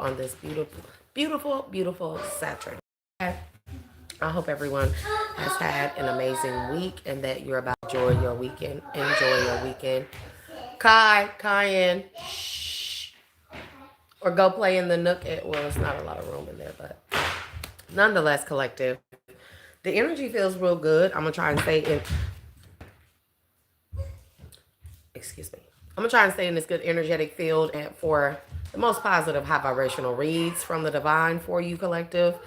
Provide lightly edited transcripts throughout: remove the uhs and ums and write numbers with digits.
on this beautiful, beautiful, beautiful Saturday. Okay? I hope everyone has had an amazing week and that you're about to enjoy your weekend. Enjoy your weekend. Cayenne, shh. Or go play in the nook. Well, it's not a lot of room in there, but nonetheless, collective. The energy feels real good. I'm going to try and stay in. Excuse me. I'm going to try and stay in this good energetic field and for the most positive high vibrational reads from the divine for you, collective,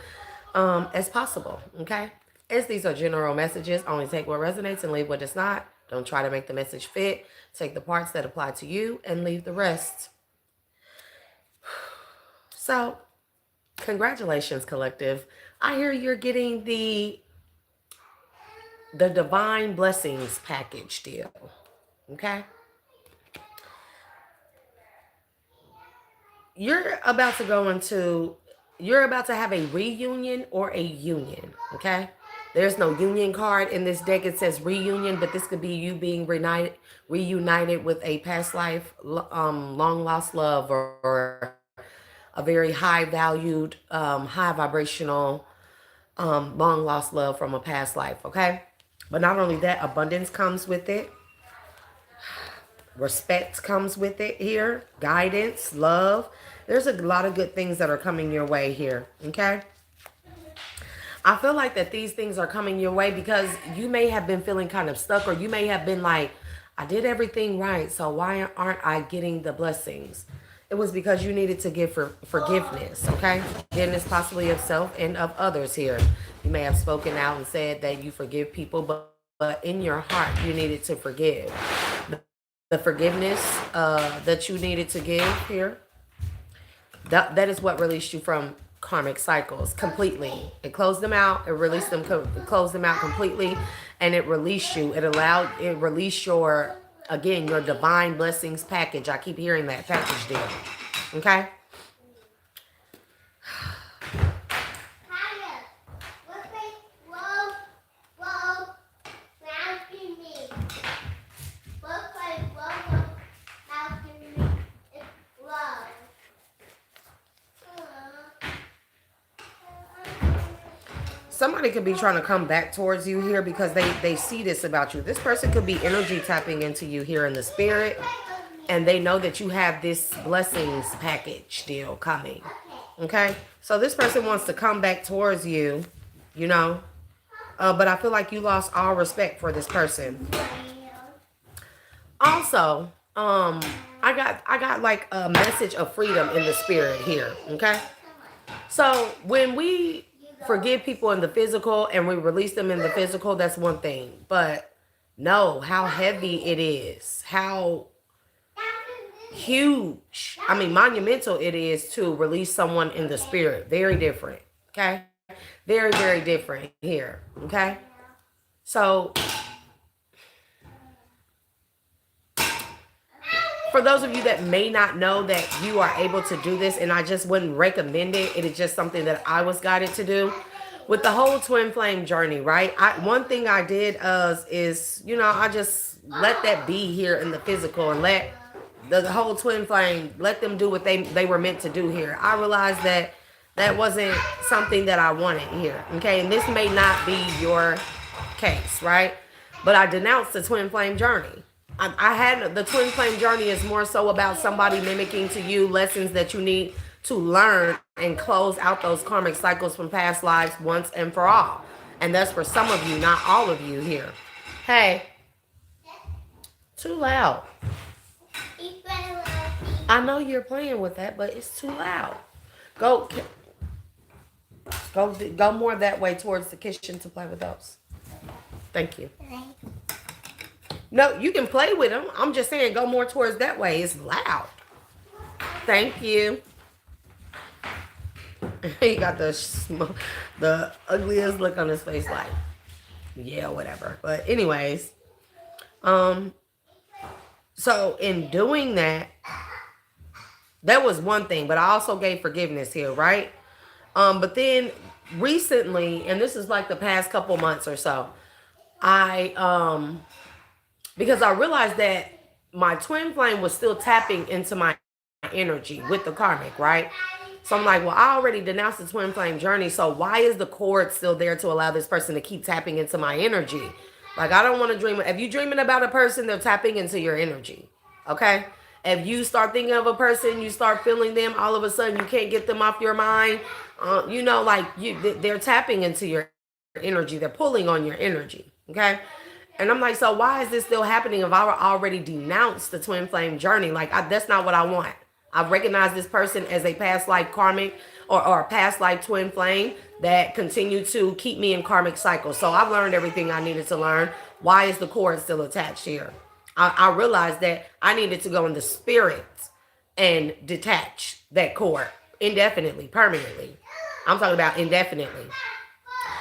as possible. Okay? As these are general messages, only take what resonates and leave what does not. Don't try to make the message fit. Take the parts that apply to you and leave the rest. So, congratulations, collective. I hear you're getting the divine blessings package deal. Okay? You're about to have a reunion or a union. Okay? There's no union card in this deck. It says reunion, but this could be you being reunited with a past life, long lost love, or a very high valued, high vibrational, long lost love from a past life. Okay. But not only that, abundance comes with it. Respect comes with it here. Guidance, love. There's a lot of good things that are coming your way here. Okay. I feel like that these things are coming your way because you may have been feeling kind of stuck, or you may have been like, I did everything right, so why aren't I getting the blessings? It was because you needed to give forgiveness, okay? Forgiveness possibly of self and of others here. You may have spoken out and said that you forgive people, but in your heart, you needed to forgive. The forgiveness that you needed to give here, that is what released you from karmic cycles completely. It closed them out. It released them. It closed them out completely, and it released you. It released your, again, your divine blessings package. I keep hearing that package deal. Okay. Somebody could be trying to come back towards you here because they see this about you. This person could be energy tapping into you here in the spirit, and they know that you have this blessings package deal coming. Okay? So this person wants to come back towards you, you know, but I feel like you lost all respect for this person. Also, I got like a message of freedom in the spirit here. Okay? So when we forgive people in the physical and we release them in the physical, that's one thing. But know how heavy it is, how huge, I mean monumental it is to release someone in the spirit. Very different. Okay? Very, very different here. Okay? So for those of you that may not know that you are able to do this, and I just wouldn't recommend it. It is just something that I was guided to do. With the whole twin flame journey, right? One thing I did is, you know, I just let that be here in the physical and let the whole twin flame, let them do what they were meant to do here. I realized that that wasn't something that I wanted here, okay? And this may not be your case, right? But I denounced the twin flame journey. I had the twin flame journey is more so about somebody mimicking to you lessons that you need to learn and close out those karmic cycles from past lives once and for all. And that's for some of you, not all of you here. Hey, too loud. I know you're playing with that, but it's too loud. Go more that way towards the kitchen to play with those. Thank you. No, you can play with them. I'm just saying go more towards that way. It's loud. Thank you. He got the ugliest look on his face like, yeah, whatever. But anyways, so in doing that, that was one thing. But I also gave forgiveness here, right? But then recently, and this is like the past couple months or so, because I realized that my twin flame was still tapping into my energy with the karmic, right? So I'm like, well, I already denounced the twin flame journey. So why is the cord still there to allow this person to keep tapping into my energy? Like, I don't want to dream. If you're dreaming about a person, they're tapping into your energy. Okay? If you start thinking of a person, you start feeling them, all of a sudden you can't get them off your mind. They're tapping into your energy. They're pulling on your energy. Okay? And I'm like, so why is this still happening if I already denounced the twin flame journey? Like, that's not what I want. I recognize this person as a past life karmic or a past life twin flame that continue to keep me in karmic cycles. So I've learned everything I needed to learn. Why is the cord still attached here? I realized that I needed to go in the spirit and detach that cord indefinitely, permanently. I'm talking about indefinitely.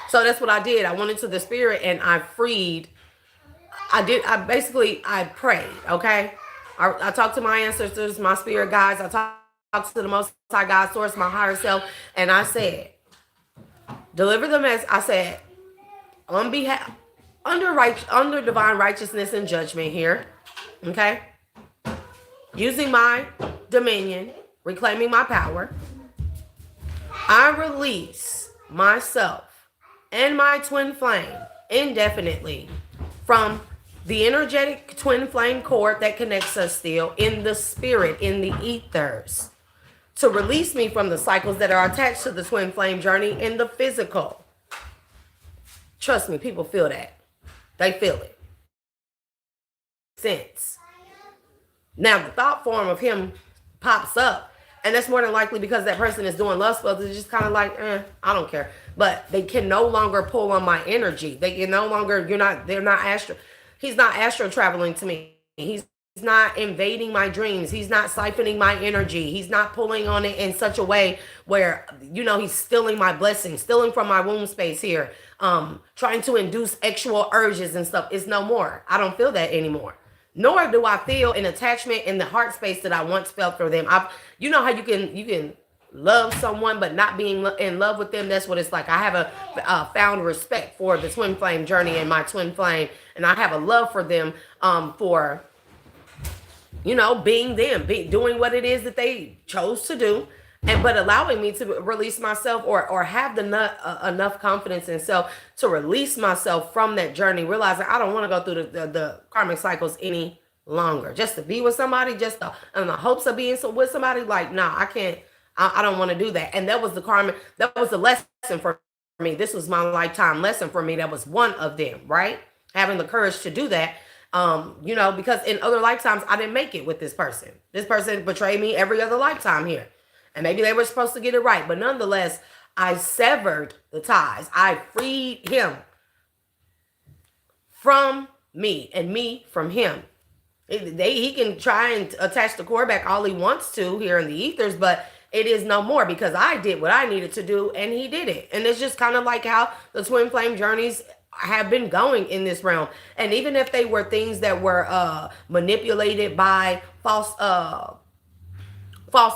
So that's what I did. I went into the spirit and I freed. I prayed, okay? I talked to my ancestors, my spirit guides. I talked to the Most High God, Source, my higher self, and I said, deliver them as I said, on behalf, under divine righteousness and judgment here, okay? Using my dominion, reclaiming my power, I release myself and my twin flame indefinitely from the energetic twin flame cord that connects us still in the spirit, in the ethers, to release me from the cycles that are attached to the twin flame journey in the physical. Trust me, people feel that. They feel it. Sense. Now, the thought form of him pops up, and that's more than likely because that person is doing lust spells. It's just kind of like, I don't care. But they can no longer pull on my energy. They can no longer, he's not astro traveling to me. He's not invading my dreams. He's not siphoning my energy. He's not pulling on it in such a way where, he's stealing my blessings, stealing from my womb space here, trying to induce sexual urges and stuff. It's no more. I don't feel that anymore. Nor do I feel an attachment in the heart space that I once felt for them. How you can love someone but not being in love with them. That's what it's like. I have a found respect for the twin flame journey and my twin flame, and I have a love for them for being them, doing what it is that they chose to do, but allowing me to release myself or have enough confidence in self to release myself from that journey, realizing I don't want to go through the karmic cycles any longer. Just to be with somebody, in the hopes of being with somebody, like, nah, I can't. I don't want to do that. And that was the lesson for me. This was my lifetime lesson for me. That was one of them, right? Having the courage to do that. Because in other lifetimes, I didn't make it with this person. This person betrayed me every other lifetime here. And maybe they were supposed to get it right. But nonetheless, I severed the ties. I freed him from me and me from him. He can try and attach the cord back all he wants to here in the ethers, but it is no more because I did what I needed to do and he did it. And it's just kind of like how the twin flame journeys have been going in this realm. And even if they were things that were manipulated by false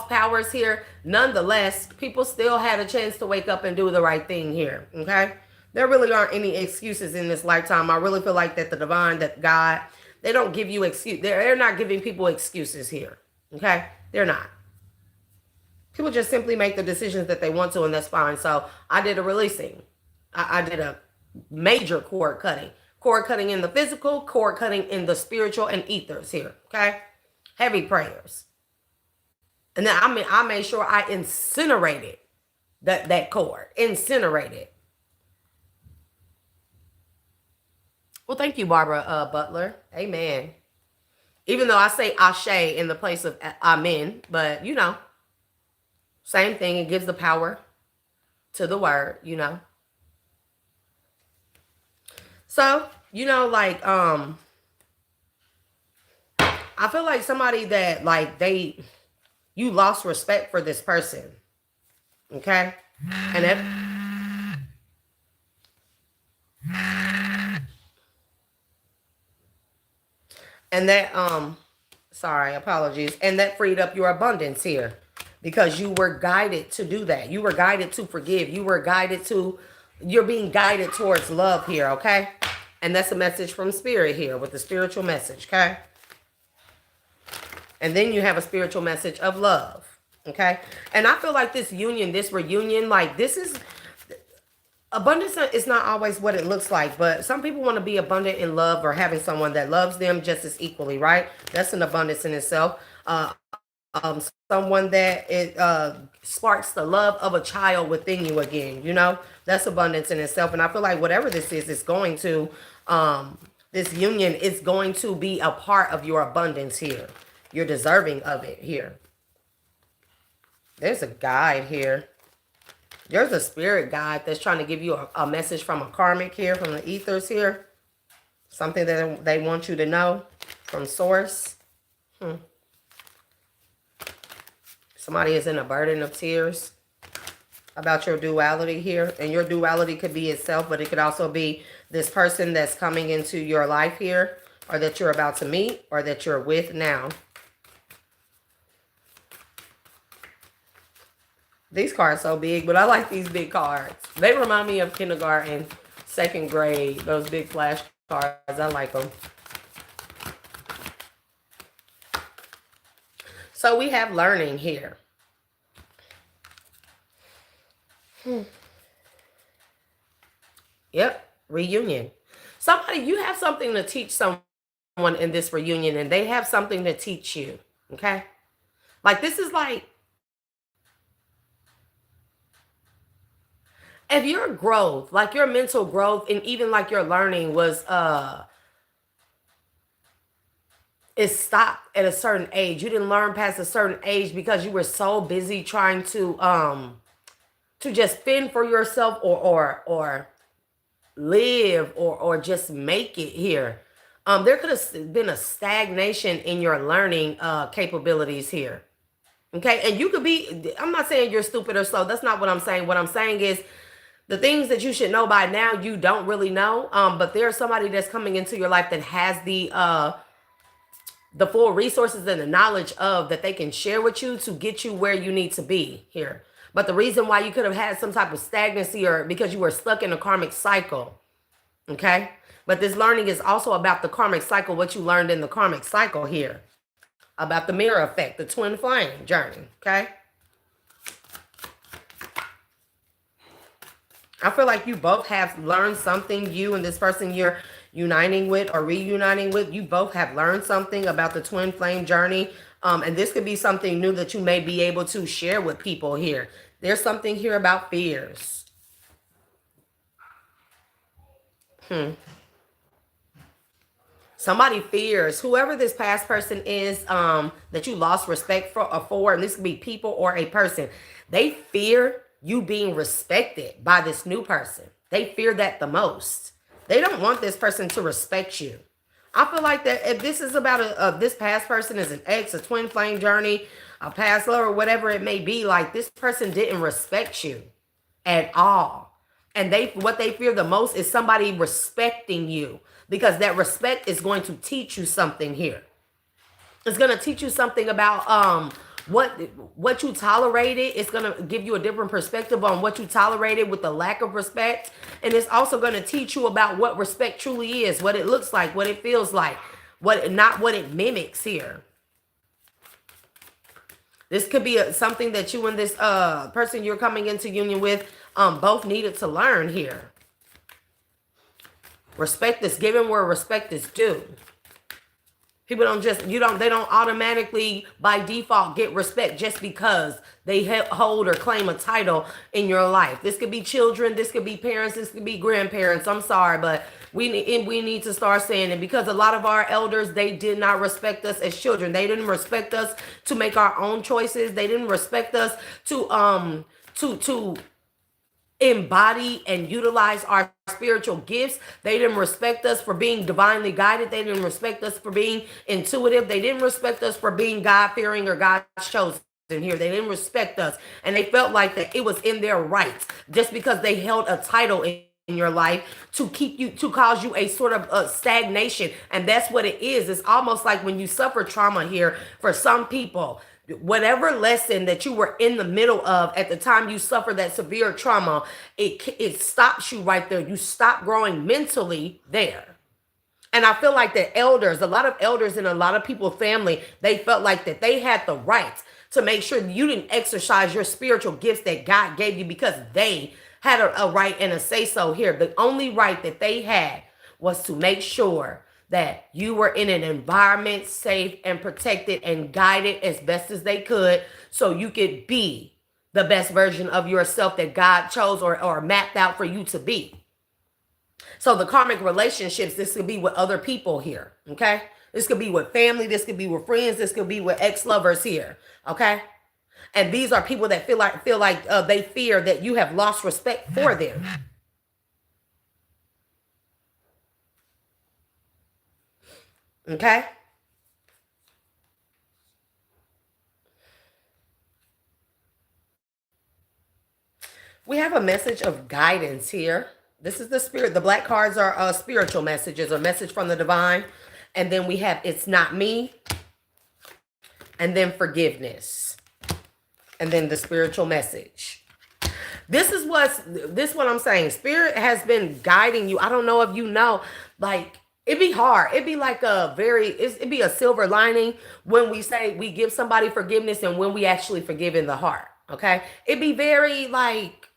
powers here, nonetheless, people still had a chance to wake up and do the right thing here, okay? There really aren't any excuses in this lifetime. I really feel like that the divine, that God, they don't give you excuse. They're not giving people excuses here, okay? They're not. People just simply make the decisions that they want to, and that's fine. So I did a releasing. I did a major cord cutting. Cord cutting in the physical, cord cutting in the spiritual and ethers here, okay? Heavy prayers. And then I made sure I incinerated that cord. Incinerated. Well, thank you, Barbara Butler. Amen. Even though I say Ashe in the place of Amen, but same thing. It gives the power to the word, So, I feel like somebody that you lost respect for this person. Okay? Sorry, apologies. And that freed up your abundance here because you were guided to do that. You were guided to forgive. You're being guided towards love here, okay? And that's a message from spirit here with the spiritual message, okay? And then you have a spiritual message of love, Okay. And I feel like this union, this reunion, like this is abundance is not always what it looks like, but some people want to be abundant in love or having someone that loves them just as equally, right? That's an abundance in itself. Someone that it sparks the love of a child within you again, you know, that's abundance in itself. And I feel like whatever this is, it's going to, this union is going to be a part of your abundance here. You're deserving of it here. There's a guide here. There's a spirit guide that's trying to give you a message from a karmic here, from the ethers here. Something that they want you to know from source. Somebody is in a burden of tears about your duality here. And your duality could be itself, but it could also be this person that's coming into your life here, or that you're about to meet, or that you're with now. These cards so big, but I like these big cards. They remind me of kindergarten, second grade, those big flash cards. I like them. So we have learning here. Yep, reunion. Somebody, you have something to teach someone in this reunion, and they have something to teach you, okay? Like, this is like, if your growth, like your mental growth and even like your learning was is stopped at a certain age. You didn't learn past a certain age because you were so busy trying to just fend for yourself or live or just make it here. There could have been a stagnation in your learning capabilities here. Okay, and you could be, I'm not saying you're stupid or slow. That's not what I'm saying. What I'm saying is the things that you should know by now, you don't really know. But there's somebody that's coming into your life that has the full resources and the knowledge of that they can share with you to get you where you need to be here. But the reason why you could have had some type of stagnancy or because you were stuck in a karmic cycle. Okay. But this learning is also about the karmic cycle, what you learned in the karmic cycle here. About the mirror effect, the twin flame journey. Okay. I feel like you both have learned something, you and this person you're uniting with or reuniting with, you both have learned something about the twin flame journey. And this could be something new that you may be able to share with people here. There's something here about fears. Somebody fears, whoever this past person is that you lost respect for, and this could be people or a person, they fear you being respected by this new person. They fear that the most. They don't want this person to respect you. I feel like that if this is about this past person is an ex, a twin flame journey, a past lover, whatever it may be, like this person didn't respect you at all. And what they fear the most is somebody respecting you, because that respect is going to teach you something here. It's going to teach you something about what you tolerated. It's going to give you a different perspective on what you tolerated with the lack of respect. And it's also going to teach you about what respect truly is, what it looks like, what it feels like, not what it mimics here. This could be something that you and this person you're coming into union with both needed to learn here. Respect is given where respect is due. People don't they don't automatically by default get respect just because they hold or claim a title in your life. This could be children, this could be parents, this could be grandparents. I'm sorry, but we need to start saying it, because a lot of our elders, they did not respect us as children. They didn't respect us to make our own choices. They didn't respect us to embody and utilize our spiritual gifts. They didn't respect us for being divinely guided. They didn't respect us for being intuitive. They didn't respect us for being God-fearing or God's chosen here. They didn't respect us, and they felt like that it was in their rights just because they held a title in your life to keep you, to cause you a sort of stagnation. And that's what it is. It's almost like when you suffer trauma here, for some people, whatever lesson that you were in the middle of at the time you suffered that severe trauma, it stops you right there. You stop growing mentally there. And I feel like the elders, a lot of elders in a lot of people's family, they felt like that they had the right to make sure you didn't exercise your spiritual gifts that God gave you because they had a right and a say-so here. The only right that they had was to make sure that you were in an environment safe and protected and guided as best as they could so you could be the best version of yourself that God chose or mapped out for you to be. So the karmic relationships, this could be with other people here, okay? This could be with family, this could be with friends, this could be with ex-lovers here, okay? And these are people that feel like they fear that you have lost respect for them. Okay? We have a message of guidance here. This is the spirit. The black cards are spiritual messages, a message from the divine. And then we have it's not me. And then forgiveness. And then the spiritual message. This is what I'm saying. Spirit has been guiding you. I don't know if you know, like, it'd be hard. It'd be like it'd be a silver lining when we say we give somebody forgiveness and when we actually forgive in the heart. Okay? It'd be very like,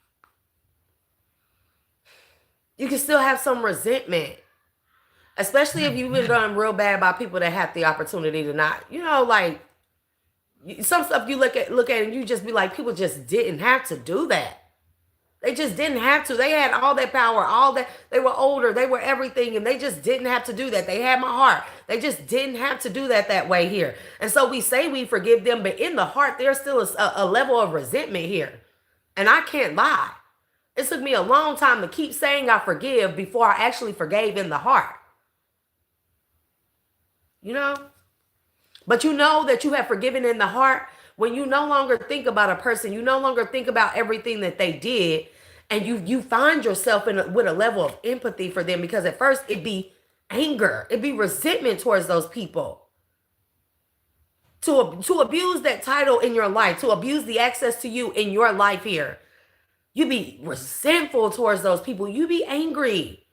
you can still have some resentment. Especially if you've been done real bad by people that have the opportunity to not, like, some stuff you look at and you just be like, people just didn't have to do that. They just didn't have to. They had all that power, all that. They were older. They were everything. And they just didn't have to do that. They had my heart. They just didn't have to do that way here. And so we say we forgive them, but in the heart, there's still a level of resentment here. And I can't lie. It took me a long time to keep saying I forgive before I actually forgave in the heart. But you know that you have forgiven in the heart when you no longer think about a person, you no longer think about everything that they did, and you find yourself with a level of empathy for them, because at first it'd be anger, it'd be resentment towards those people. To abuse that title in your life, to abuse the access to you in your life here, you'd be resentful towards those people. You'd be angry.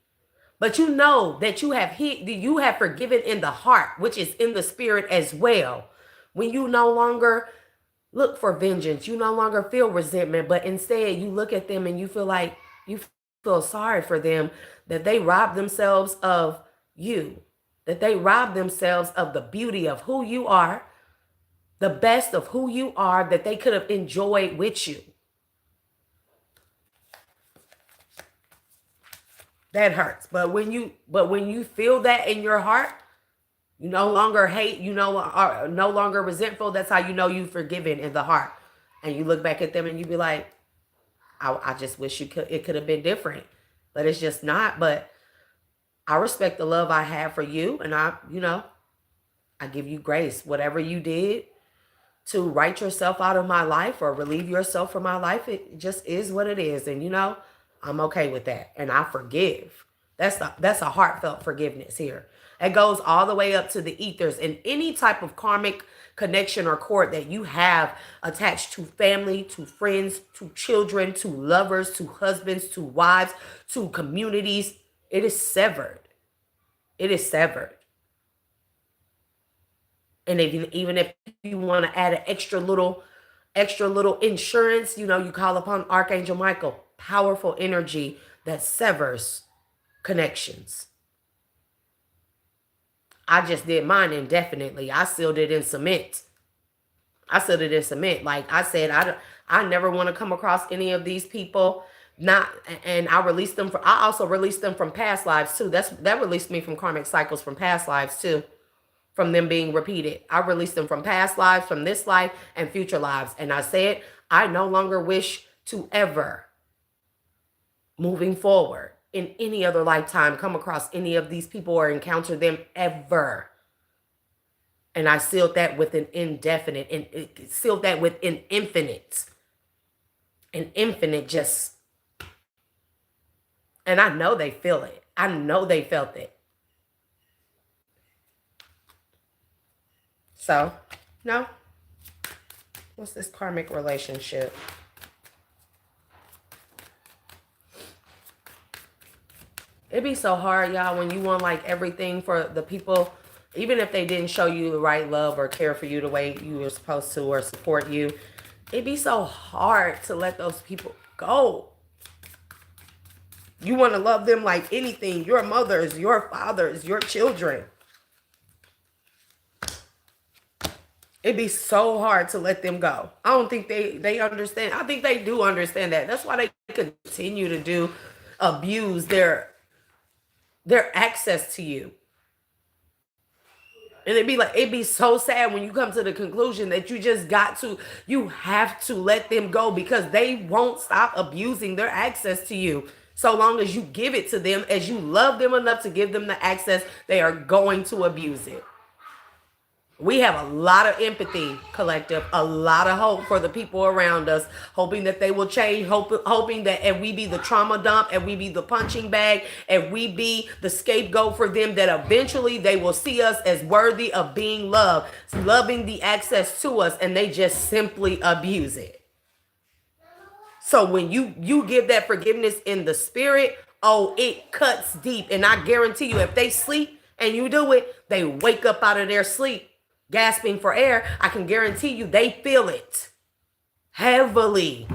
But you know that you have forgiven in the heart, which is in the spirit as well. When you no longer look for vengeance, you no longer feel resentment, but instead you look at them and you feel sorry for them, that they robbed themselves of you, that they robbed themselves of the beauty of who you are, the best of who you are, that they could have enjoyed with you. That hurts. But when you feel that in your heart, you no longer hate, are no longer resentful. That's how you know you've forgiven in the heart. And you look back at them and you be like, I just wish it could have been different. But it's just not. But I respect the love I have for you. And I give you grace. Whatever you did to write yourself out of my life or relieve yourself from my life, it just is what it is. And I'm okay with that. And I forgive. That's a heartfelt forgiveness here. It goes all the way up to the ethers, and any type of karmic connection or cord that you have attached to family, to friends, to children, to lovers, to husbands, to wives, to communities. It is severed. It is severed. And even if you want to add an extra little insurance, you call upon Archangel Michael, powerful energy that severs connections. I just did mine indefinitely. I sealed it in cement. Like I said, I never want to come across any of these people. And I released them I also released them from past lives too. That released me from karmic cycles from past lives too. From them being repeated. I released them from past lives, from this life, and future lives. And I said, I no longer wish to ever, moving forward, in any other lifetime, come across any of these people or encounter them ever. And I sealed that with an indefinite, and it sealed that with an infinite. An infinite just, and I know they feel it. I know they felt it. So, no. What's this karmic relationship? It'd be so hard, y'all, when you want like everything for the people Even if they didn't show you the right love or care for you the way you were supposed to or support you, it'd be so hard to let those people go. You want to love them like anything, your mothers, your fathers, your children. It'd be so hard to let them go. I don't think they understand. I think they do understand that. That's why they continue to abuse their access to you. And it'd be so sad when you come to the conclusion that you have to let them go, because they won't stop abusing their access to you. So long as you give it to them, as you love them enough to give them the access, they are going to abuse it. We have a lot of empathy, collective, a lot of hope for the people around us, hoping that they will change, hoping that if we be the trauma dump, if we be the punching bag, if we be the scapegoat for them, that eventually they will see us as worthy of being loved, loving the access to us, and they just simply abuse it. So when you give that forgiveness in the spirit, oh, it cuts deep. And I guarantee you, if they sleep and you do it, they wake up out of their sleep gasping for air. I can guarantee you they feel it heavily.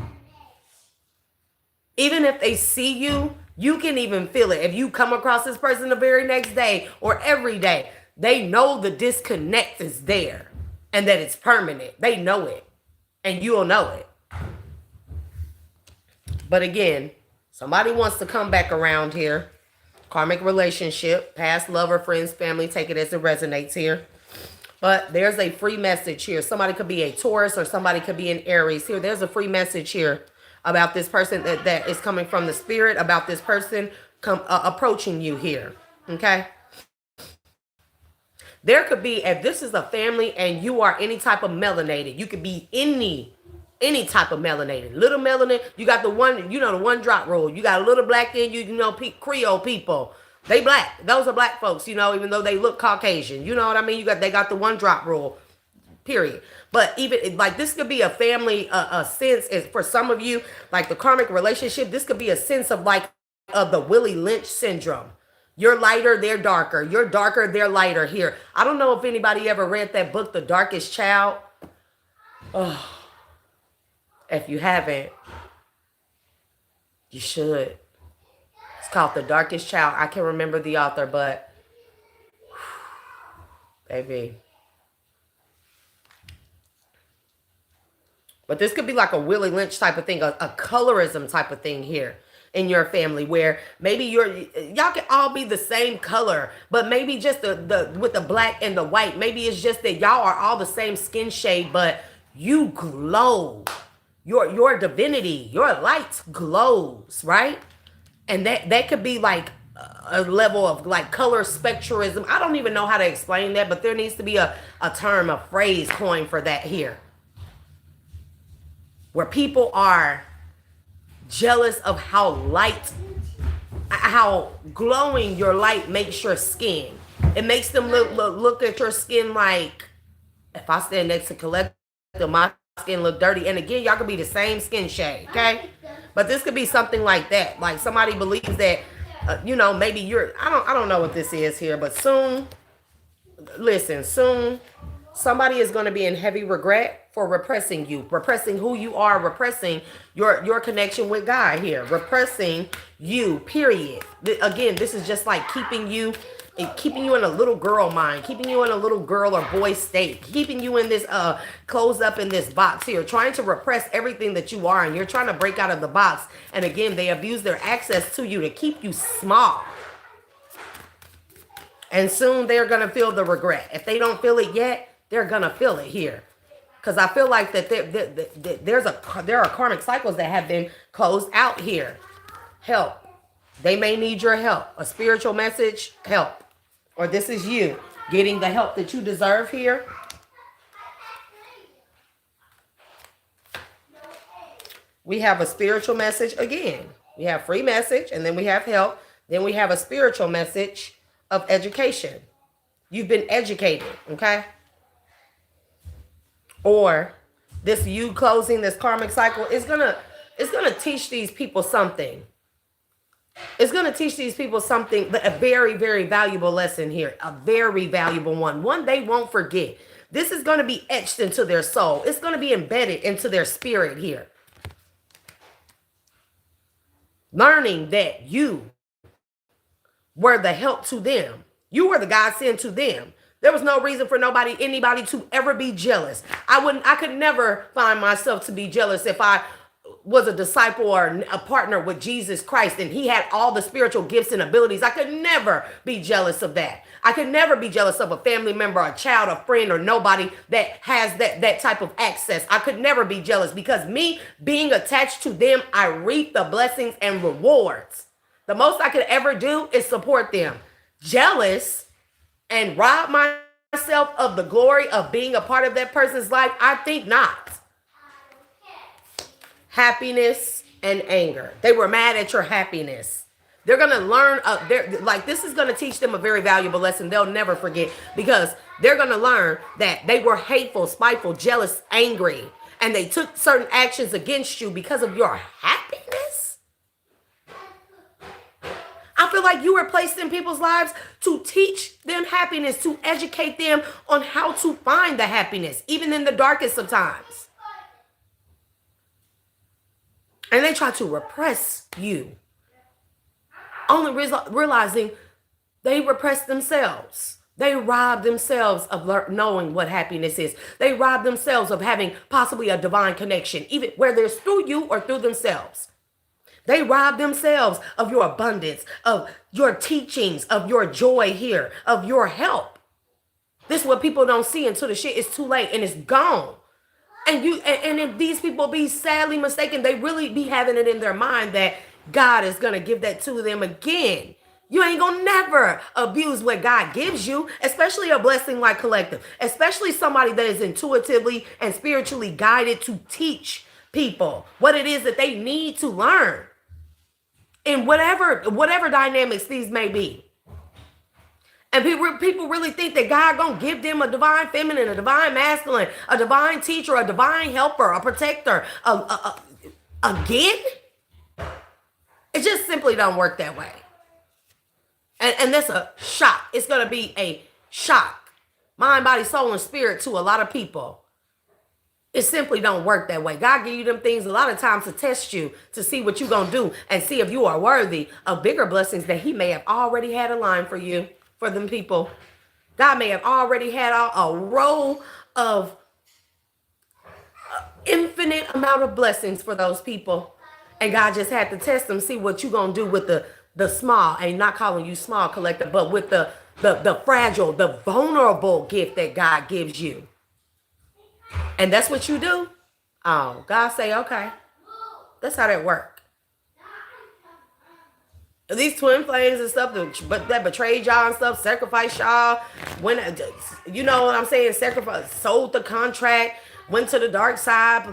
Even if they see you, you can even feel it. If you come across this person the very next day or every day, they know the disconnect is there and that it's permanent. They know it, and you'll know it. But again, somebody wants to come back around here. Karmic relationship, past lover, friends, family, take it as it resonates here. But there's a free message here. Somebody could be a Taurus or somebody could be an Aries here. There's a free message here about this person that is coming from the spirit, about this person approaching you here. Okay? There could be, if this is a family and you are any type of melanated, you could be any type of melanated. Little melanin, you got the one, the one drop rule. You got a little black in you, Creole people. They black. Those are black folks, even though they look Caucasian. You know what I mean? They got the one drop rule, period. But even like this could be a family, a sense is for some of you, like the karmic relationship, this could be a sense of the Willie Lynch syndrome. You're lighter, they're darker. You're darker, they're lighter here. I don't know if anybody ever read that book, The Darkest Child. Oh, if you haven't, you should. It's called The Darkest Child. I can't remember the author, but baby. But this could be like a Willie Lynch type of thing, a colorism type of thing here in your family, where maybe y'all can all be the same color, but maybe just the with the black and the white. Maybe it's just that y'all are all the same skin shade, but you glow. Your divinity, your light glows, right? And that could be like a level of like color spectrism. I don't even know how to explain that, but there needs to be a term, a phrase coined for that here. Where people are jealous of how glowing your light makes your skin. It makes them look at your skin like, if I stand next to Collective, my skin look dirty. And again, y'all could be the same skin shade, okay? But this could be something like that. Like somebody believes that, maybe I don't know what this is here, but soon somebody is going to be in heavy regret for repressing you, repressing who you are, repressing your connection with God here, repressing you, period. Again, this is just like keeping you in a little girl mind, keeping you in a little girl or boy state, keeping you in this closed up in this box here, trying to repress everything that you are, and you're trying to break out of the box. And again, they abuse their access to you to keep you small. And soon they're going to feel the regret. If they don't feel it yet, they're going to feel it here. Because I feel like that there are karmic cycles that have been closed out here. Help. They may need your help. A spiritual message, help. Or this is you getting the help that you deserve here. We have a spiritual message again. We have free message, and then we have help. Then we have a spiritual message of education. You've been educated, okay? Or this you closing this karmic cycle is gonna teach these people something. It's going to teach these people something, a very, very valuable lesson here. A very valuable one. One they won't forget. This is going to be etched into their soul. It's going to be embedded into their spirit here. Learning that you were the help to them. You were the God sent to them. There was no reason for anybody to ever be jealous. I could never find myself to be jealous if I was a disciple or a partner with Jesus Christ and he had all the spiritual gifts and abilities. I could never be jealous of that. I could never be jealous of a family member, a child, a friend, or nobody that has that type of access. I could never be jealous because me being attached to them, I reap the blessings and rewards. The most I could ever do is support them. Jealous and rob myself of the glory of being a part of that person's life? I think not. Happiness and anger. They were mad at your happiness. They're going to learn, this is going to teach them a very valuable lesson they'll never forget, because they're going to learn that they were hateful, spiteful, jealous, angry, and they took certain actions against you because of your happiness. I feel like you were placed in people's lives to teach them happiness, to educate them on how to find the happiness, even in the darkest of times. And they try to repress you, only realizing they repress themselves. They rob themselves of knowing what happiness is. They rob themselves of having possibly a divine connection, even whether it's through you or through themselves. They rob themselves of your abundance, of your teachings, of your joy here, of your help. This is what people don't see until the shit is too late and it's gone. And if these people be sadly mistaken, they really be having it in their mind that God is going to give that to them again. You ain't going to never abuse what God gives you, especially a blessing like collective, especially somebody that is intuitively and spiritually guided to teach people what it is that they need to learn in whatever dynamics these may be. And people really think that God gonna give them a divine feminine, a divine masculine, a divine teacher, a divine helper, a protector, again? It just simply don't work that way. And that's a shock. It's gonna be a shock. Mind, body, soul, and spirit to a lot of people. It simply don't work that way. God give you them things a lot of times to test you, to see what you're gonna do and see if you are worthy of bigger blessings that he may have already had aligned for you. For them people, God may have already had a row of infinite amount of blessings for those people. And God just had to test them, see what you're going to do with the small, and not calling you small collective, but with the fragile, the vulnerable gift that God gives you. And that's what you do. Oh, God say, okay, that's how that works. These twin flames and stuff that betrayed y'all and stuff, sacrificed y'all, when, you know what I'm saying, sold the contract, went to the dark side,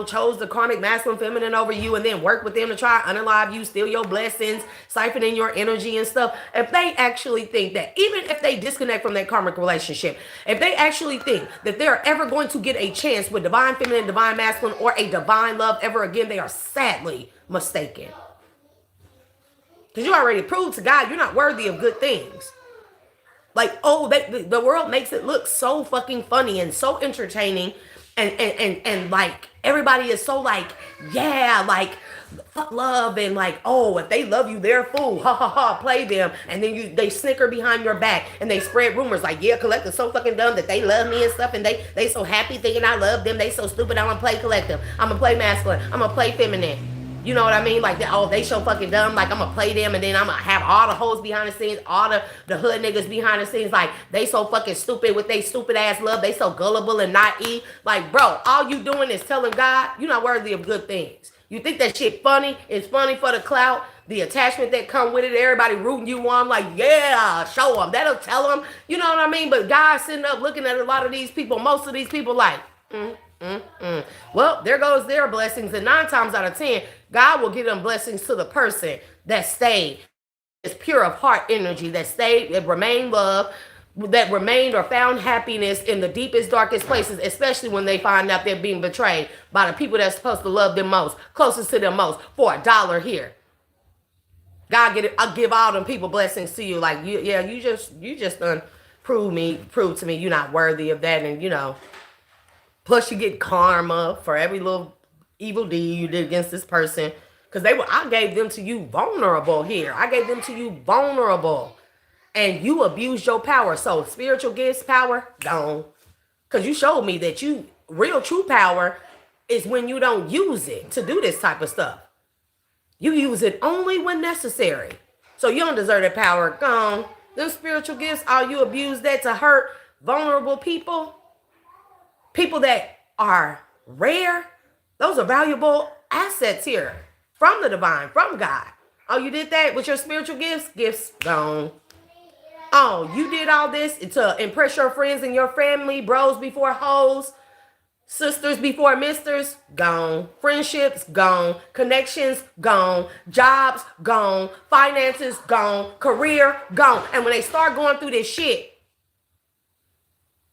chose the karmic masculine feminine over you, and then worked with them to try to unalive you, steal your blessings, siphoning your energy and stuff. If they actually think that, even if they disconnect from that karmic relationship, if they actually think that they're ever going to get a chance with divine feminine, divine masculine, or a divine love ever again, they are sadly mistaken. Because you already proved to God you're not worthy of good things. Like, the world makes it look so fucking funny and so entertaining. And like, everybody is so like, yeah, like, fuck love. And like, oh, if they love you, they're a fool. Ha ha ha, play them. And then they snicker behind your back. And they spread rumors like, yeah, collective so fucking dumb that they love me and stuff. And they so happy thinking I love them. They so stupid, I'm gonna play collective. I'm gonna play masculine. I'm gonna play feminine. You know what I mean? Like, they so fucking dumb. Like, I'm going to play them, and then I'm going to have all the hoes behind the scenes, all the hood niggas behind the scenes. Like, they so fucking stupid with they stupid ass love. They so gullible and naive. Like, bro, all you doing is telling God you're not worthy of good things. You think that shit funny? It's funny for the clout, the attachment that come with it. Everybody rooting you on. Like, yeah, show them. That'll tell them. You know what I mean? But God's sitting up looking at a lot of these people, most of these people like, Well, there goes their blessings. And 9 times out of 10, God will give them blessings to the person that stayed. It's pure of heart energy, that stayed, that remained love, that remained or found happiness in the deepest, darkest places, especially when they find out they're being betrayed by the people that's supposed to love them most, closest to them most, for $1 here. God get it. I give all them people blessings to you. Like you just done prove to me you're not worthy of that. And plus you get karma for every little evil deed you did against this person. Because I gave them to you vulnerable here. I gave them to you vulnerable. And you abused your power. So spiritual gifts, power, gone. Because you showed me that real true power is when you don't use it to do this type of stuff. You use it only when necessary. So you don't deserve that power. Gone. Them spiritual gifts, you abuse that to hurt vulnerable people. People that are rare. Those are valuable assets here. From the divine, from God. Oh, you did that with your spiritual gifts? Gifts gone. Oh, you did all this to impress your friends and your family, bros before hoes, sisters before misters, gone. Friendships, gone. Connections, gone. Jobs, gone. Finances, gone. Career, gone. And when they start going through this shit,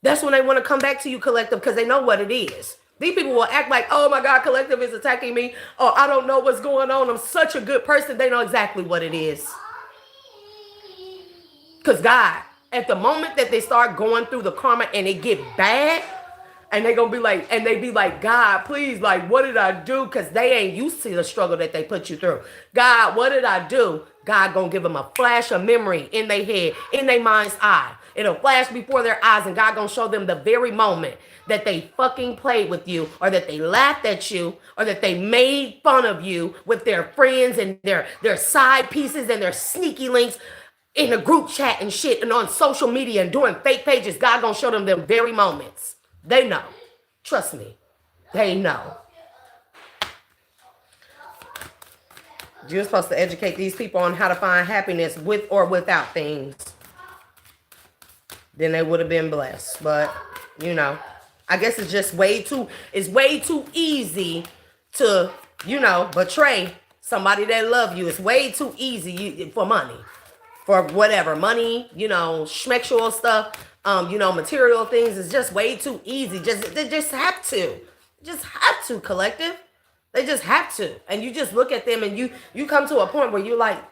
that's when they want to come back to you, collective, because they know what it is. These people will act like, oh my God, collective is attacking me. Oh, I don't know what's going on. I'm such a good person. They know exactly what it is. Because God, at the moment that they start going through the karma and it get bad, and they gonna be like, and they be like, God, please, like, what did I do? Because they ain't used to the struggle that they put you through. God, what did I do? God gonna give them a flash of memory in their head, in their mind's eye. It'll flash before their eyes, and God gonna show them the very moment that they fucking played with you, or that they laughed at you, or that they made fun of you with their friends and their side pieces and their sneaky links in a group chat and shit and on social media and doing fake pages. God gonna show them the very moments. They know. Trust me. They know. You're supposed to educate these people on how to find happiness with or without things. Then they would have been blessed. But, I guess it's just way too easy to, betray somebody that love you. It's way too easy for money. For whatever. Money, schmexual stuff. Material things is just way too easy. They just have to. Just have to, collective. They just have to. And you just look at them and you come to a point where you're like,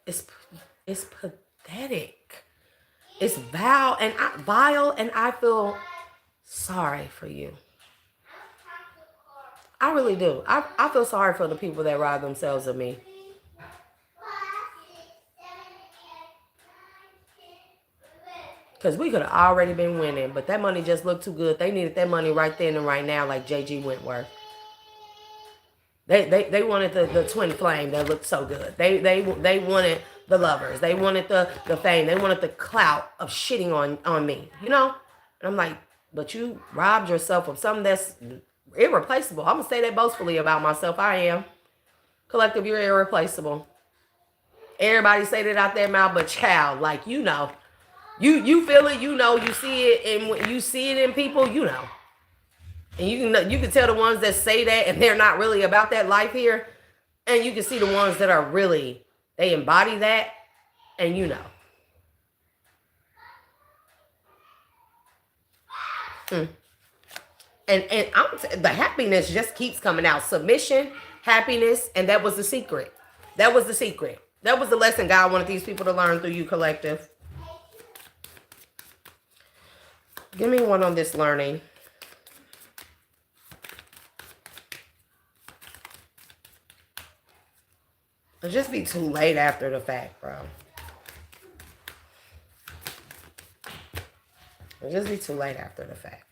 it's pathetic. It's vile and I feel sorry for you. I really do. I feel sorry for the people that rob themselves of me. Because we could have already been winning, but that money just looked too good. They needed that money right then and right now, like J.G. Wentworth. They wanted the twin flame that looked so good. They wanted the lovers. They wanted the fame. They wanted the clout of shitting on me, And I'm like, but you robbed yourself of something that's irreplaceable. I'm going to say that boastfully about myself. I am. Collective, you're irreplaceable. Everybody say that out their mouth, but child, like, You feel it, you see it, and when you see it in people, And you can tell the ones that say that and they're not really about that life here. And you can see the ones that are really, they embody that, and And the happiness just keeps coming out. Submission, happiness, and that was the secret. That was the secret. That was the lesson God wanted these people to learn through you, collective. Give me one on this learning. It'll just be too late after the fact, bro. It'll just be too late after the fact.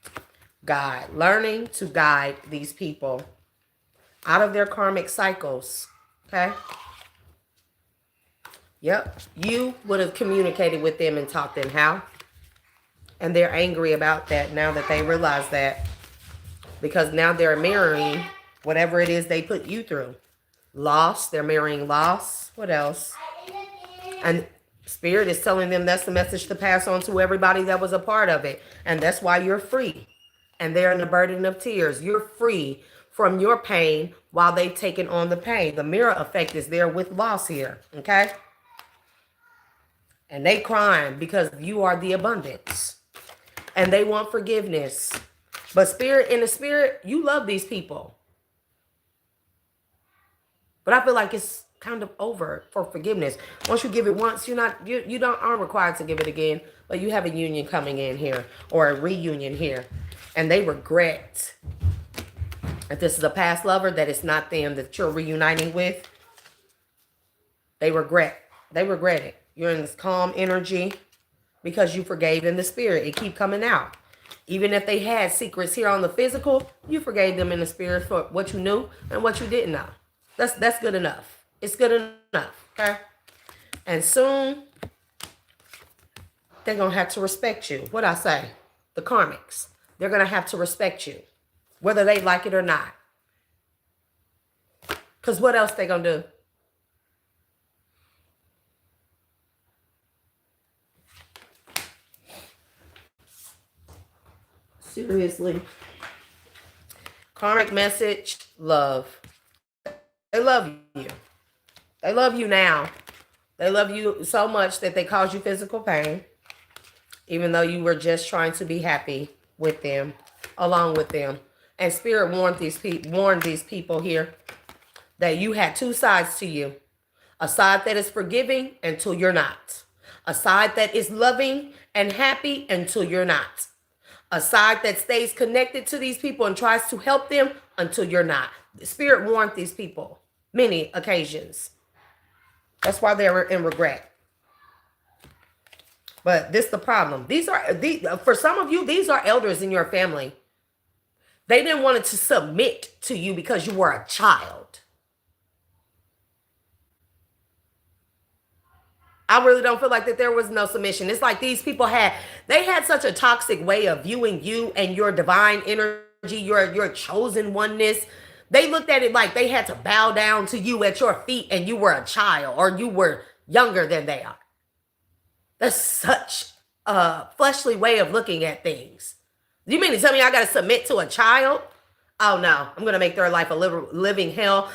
God, learning to guide these people out of their karmic cycles, okay? Yep, you would have communicated with them and taught them how. And they're angry about that now that they realize that. Because now they're mirroring whatever it is they put you through. Loss, they're mirroring loss. What else? And Spirit is telling them that's the message to pass on to everybody that was a part of it. And that's why you're free. And they're in the burden of tears. You're free from your pain while they've taken on the pain. The mirror effect is there with loss here. Okay? And they crying because you are the abundance. And they want forgiveness. But in the spirit, you love these people. But I feel like it's kind of over for forgiveness. Once you give it once, you don't aren't required to give it again. But you have a union coming in here, or a reunion here, and they regret, if this is a past lover, that it's not them that you're reuniting with. They regret. They regret it. You're in this calm energy because you forgave in the spirit. It keep coming out. Even if they had secrets here on the physical, you forgave them in the spirit for what you knew and what you didn't know. That's good enough. It's good enough, okay? And soon, they're going to have to respect you. What I say? The karmics. They're going to have to respect you, whether they like it or not. Because what else they going to do? Seriously. Karmic message, love. They love you. They love you now. They love you so much that they cause you physical pain, even though you were just trying to be happy with them, along with them. And Spirit warned these people here that you had two sides to you. A side that is forgiving until you're not. A side that is loving and happy until you're not. A side that stays connected to these people and tries to help them until you're not. Spirit warned these people many occasions. That's why they were in regret. But this is the problem. For some of you, these are elders in your family. They didn't want to submit to you because you were a child. I really don't feel like that there was no submission. It's like these people had such a toxic way of viewing you and your divine energy, your chosen oneness. They looked at it like they had to bow down to you at your feet and you were a child or you were younger than they are. That's such a fleshly way of looking at things. You mean to tell me I got to submit to a child? Oh, no. I'm going to make their life a living hell.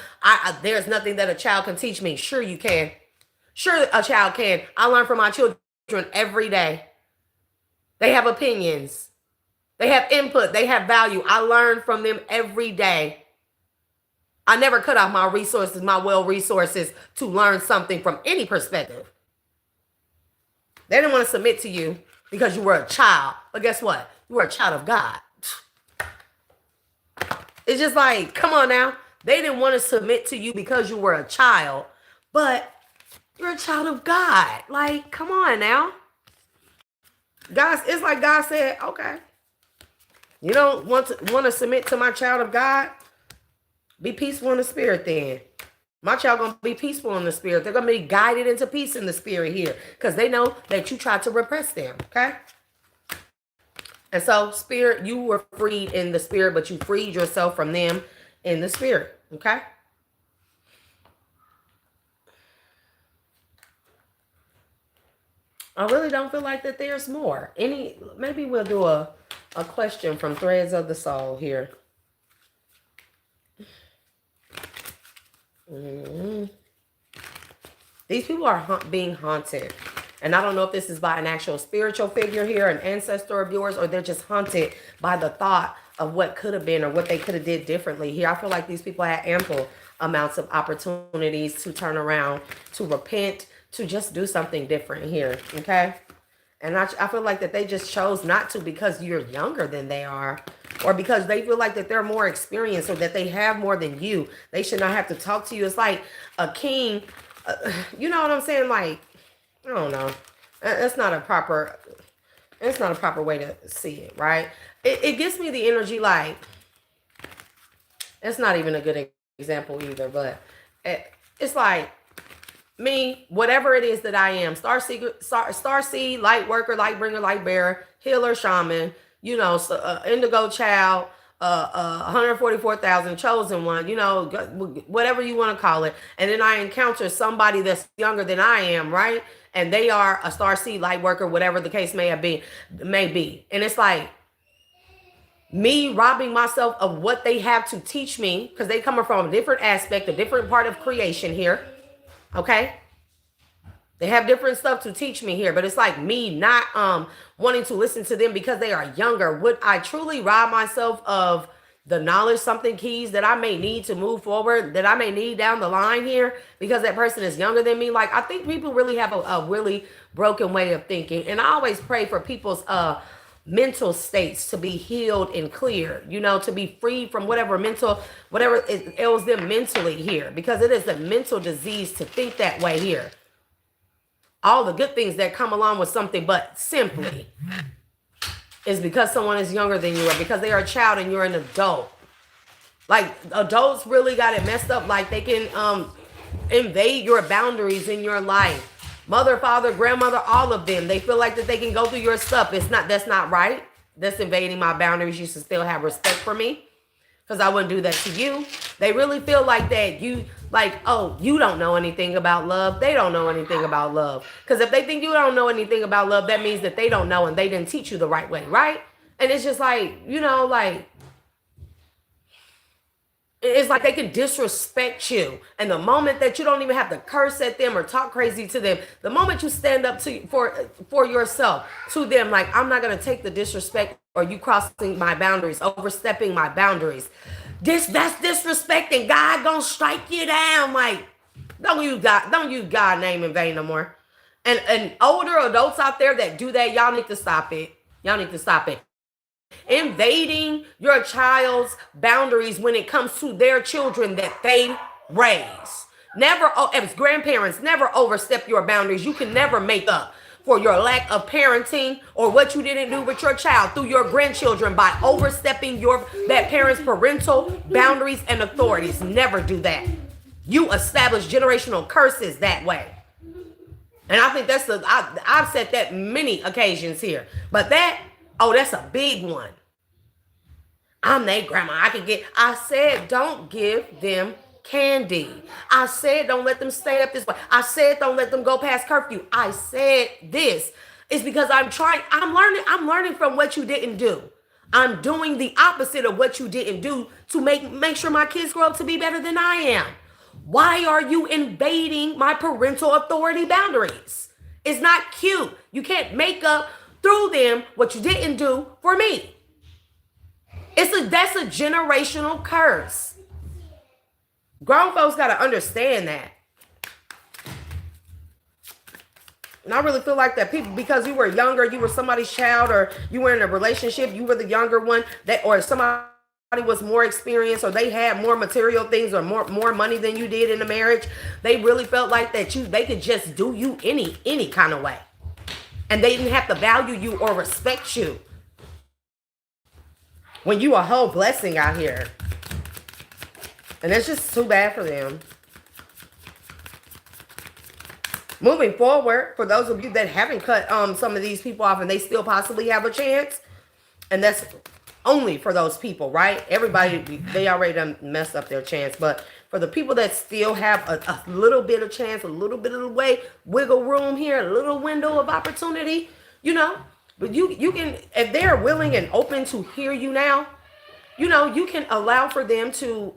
There's nothing that a child can teach me. Sure you can. Sure a child can. I learn from my children every day. They have opinions. They have input. They have value. I learn from them every day. I never cut off my resources, my well resources, to learn something from any perspective. They didn't want to submit to you because you were a child. But guess what? You were a child of God. It's just like, come on now. They didn't want to submit to you because you were a child. But you're a child of God. Like, come on now. It's like God said, okay. You don't want to submit to my child of God? Be peaceful in the spirit then. My child going to be peaceful in the spirit. They're going to be guided into peace in the spirit here. Because they know that you tried to repress them. Okay? And so, spirit, you were freed in the spirit, but you freed yourself from them in the spirit. Okay? I really don't feel like that there's more. Maybe we'll do a question from Threads of the Soul here. These people are being haunted. And I don't know if this is by an actual spiritual figure here, an ancestor of yours, or they're just haunted by the thought of what could have been or what they could have did differently here. I feel like these people had ample amounts of opportunities to turn around, to repent, to just do something different here, okay? And I feel like that they just chose not to because you're younger than they are, or because they feel like that they're more experienced or that they have more than you. They should not have to talk to you. It's like a king, you know what I'm saying? Like, I don't know. It's not a proper way to see it, right? It gives me the energy like, it's not even a good example either, but it's like, me, whatever it is that I am, star seed, light worker, light bringer, light bearer, healer, shaman, you know, indigo child, 144,000 chosen one, you know, whatever you want to call it. And then I encounter somebody that's younger than I am, right? And they are a star seed, light worker, whatever the case may be. And it's like me robbing myself of what they have to teach me, because they come from a different aspect, a different part of creation here. Okay, they have different stuff to teach me here, but it's like me not wanting to listen to them because they are younger. Would I truly rob myself of the knowledge, something keys that I may need to move forward, that I may need down the line here because that person is younger than me. Like, I think people really have a really broken way of thinking. And I always pray for people's mental states to be healed and clear, you know, to be free from whatever ails them mentally here, because it is a mental disease to think that way here. All the good things that come along with something, but simply is because someone is younger than you or because they are a child and you're an adult. Like, adults really got it messed up. Like, they can invade your boundaries in your life. Mother, father, grandmother, all of them. They feel like that they can go through your stuff. That's not right. That's invading my boundaries. You should still have respect for me, because I wouldn't do that to you. They really feel like that. Oh, you don't know anything about love. They don't know anything about love. Because if they think you don't know anything about love, that means that they don't know and they didn't teach you the right way, right? And it's just like, you know, like, it's like they can disrespect you. And the moment that you don't even have to curse at them or talk crazy to them, the moment you stand up for yourself to them, like, I'm not going to take the disrespect or you crossing my boundaries, overstepping my boundaries. That's disrespecting. God gonna strike you down. Like, don't use God name in vain no more. And older adults out there that do that, y'all need to stop it. Y'all need to stop it. Invading your child's boundaries when it comes to their children that they raise. Never, as grandparents, never overstep your boundaries. You can never make up for your lack of parenting or what you didn't do with your child through your grandchildren by overstepping that parent's parental boundaries and authorities. Never do that. You establish generational curses that way. And I think I've said that many occasions here. But that's a big one. I'm their grandma. I said don't give them candy. I said don't let them stay up this way. I said don't let them go past curfew. I said this. It's because I'm learning from what you didn't do. I'm doing the opposite of what you didn't do to make sure my kids grow up to be better than I am. Why are you invading my parental authority boundaries? It's not cute. You can't make up through them what you didn't do for me. That's a generational curse. Grown folks got to understand that. And I really feel like that people, because you were younger, you were somebody's child, or you were in a relationship, you were the younger one, or somebody was more experienced, or they had more material things or more money than you did in the marriage. They really felt like that they could just do you any kind of way. And they didn't have to value you or respect you. When you a whole blessing out here. And it's just too bad for them. Moving forward, for those of you that haven't cut some of these people off and they still possibly have a chance, and that's only for those people, right? Everybody, they already done messed up their chance. But for the people that still have a little bit of chance, a little bit of the way, wiggle room here, a little window of opportunity, you know, but you can, if they're willing and open to hear you now, you know, you can allow for them to,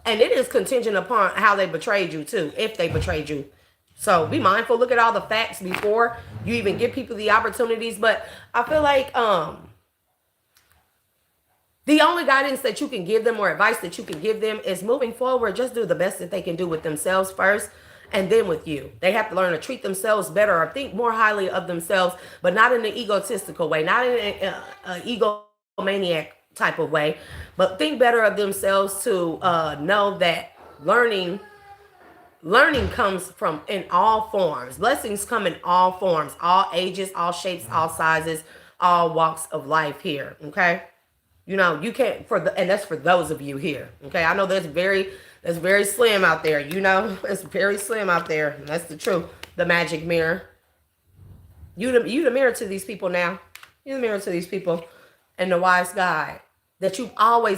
and it is contingent upon how they betrayed you too, if they betrayed you. So be mindful, look at all the facts before you even give people the opportunities. But I feel like the only guidance that you can give them or advice that you can give them is moving forward. Just do the best that they can do with themselves first and then with you. They have to learn to treat themselves better or think more highly of themselves, but not in an egotistical way, not in an egomaniac type of way, but think better of themselves to know that learning comes from in all forms. Blessings come in all forms, all ages, all shapes, all sizes, all walks of life here. Okay. You know, you can't and that's for those of you here. Okay. I know that's very slim out there. You know, it's very slim out there. And that's the truth. The magic mirror. You the mirror to these people now. You're the mirror to these people. And the wise guide that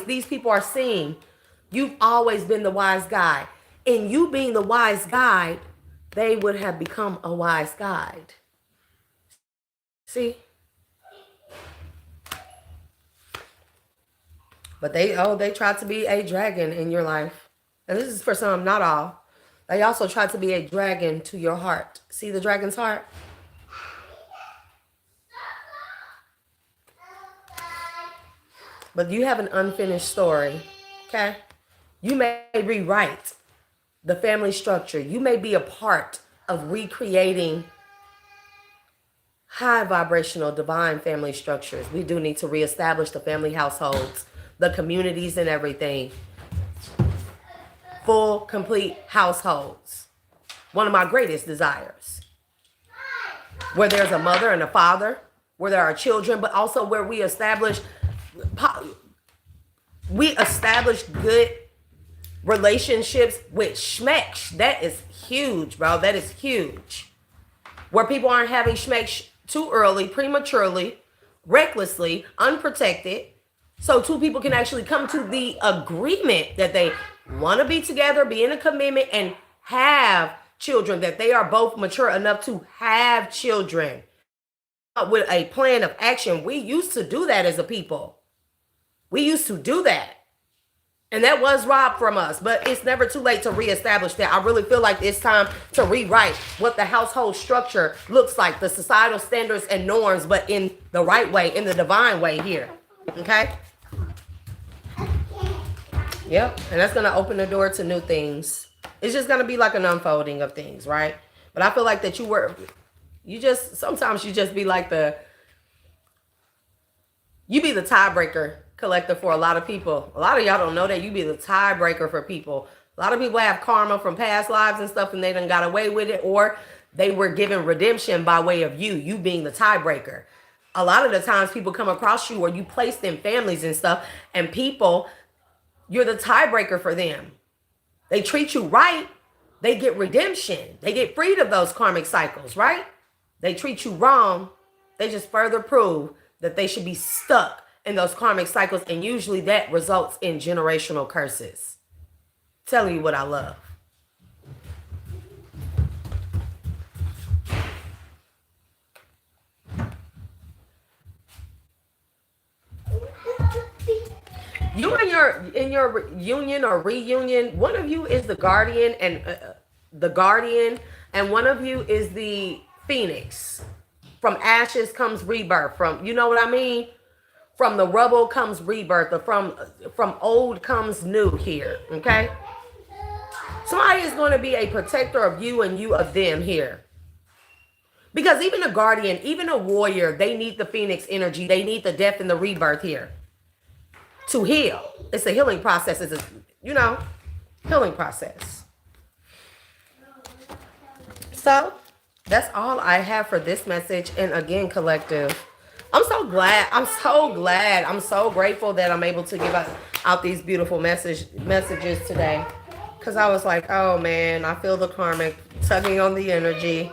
these people are seeing. You've always been the wise guide. And you being the wise guide, they would have become a wise guide. See? But they tried to be a dragon in your life. And this is for some, not all. They also tried to be a dragon to your heart. See the dragon's heart? but you have an unfinished story. Okay? You may rewrite the family structure. You may be a part of recreating high vibrational divine family structures. We do need to reestablish the family households, the communities and everything. Full, complete households. One of my greatest desires. Where there's a mother and a father, where there are children, but also where we establish good relationships with schmecks. That is huge, bro. That is huge. Where people aren't having schmecks too early, prematurely, recklessly, unprotected. So two people can actually come to the agreement that they want to be together, be in a commitment, and have children, that they are both mature enough to have children with a plan of action. We used to do that as a people. We used to do that. And that was robbed from us, but it's never too late to reestablish that. I really feel like it's time to rewrite what the household structure looks like, the societal standards and norms, but in the right way, in the divine way here. Okay? Yep. And that's going to open the door to new things. It's just going to be like an unfolding of things, right? But I feel like that sometimes you just be like you be the tiebreaker collector for a lot of people. A lot of y'all don't know that you be the tiebreaker for people. A lot of people have karma from past lives and stuff, and they done got away with it, or they were given redemption by way of you being the tiebreaker. A lot of the times people come across you, or you placed in families and stuff, and people, you're the tiebreaker for them. They treat you right, they get redemption. They get freed of those karmic cycles, right? They treat you wrong, they just further prove that they should be stuck in those karmic cycles, and usually that results in generational curses. Telling you what I love. You in your union or reunion, one of you is the guardian and one of you is the phoenix. From ashes comes rebirth. From, you know what I mean? From the rubble comes rebirth. Or from old comes new here. Okay? Somebody is going to be a protector of you and you of them here. Because even a guardian, even a warrior, they need the phoenix energy. They need the death and the rebirth here to heal. It's a healing process. It's a, healing process. So that's all I have for this message. And again, collective, I'm so glad. I'm so grateful that I'm able to give out these beautiful messages today. Because I was like, oh man, I feel the karmic tugging on the energy.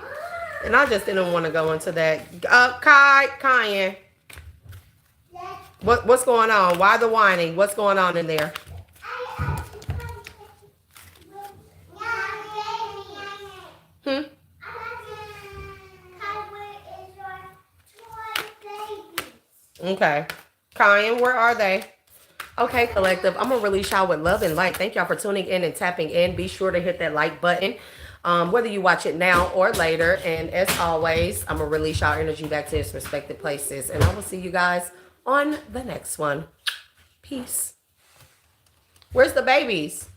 And I just didn't want to go into that. Kyan. What's going on? Why the whining? What's going on in there? Okay. Kyan, where are they? Okay, collective. I'm going to release y'all with love and light. Thank y'all for tuning in and tapping in. Be sure to hit that like button, whether you watch it now or later. And as always, I'm going to release y'all energy back to its respective places. And I will see you guys on the next one. Peace. Where's the babies?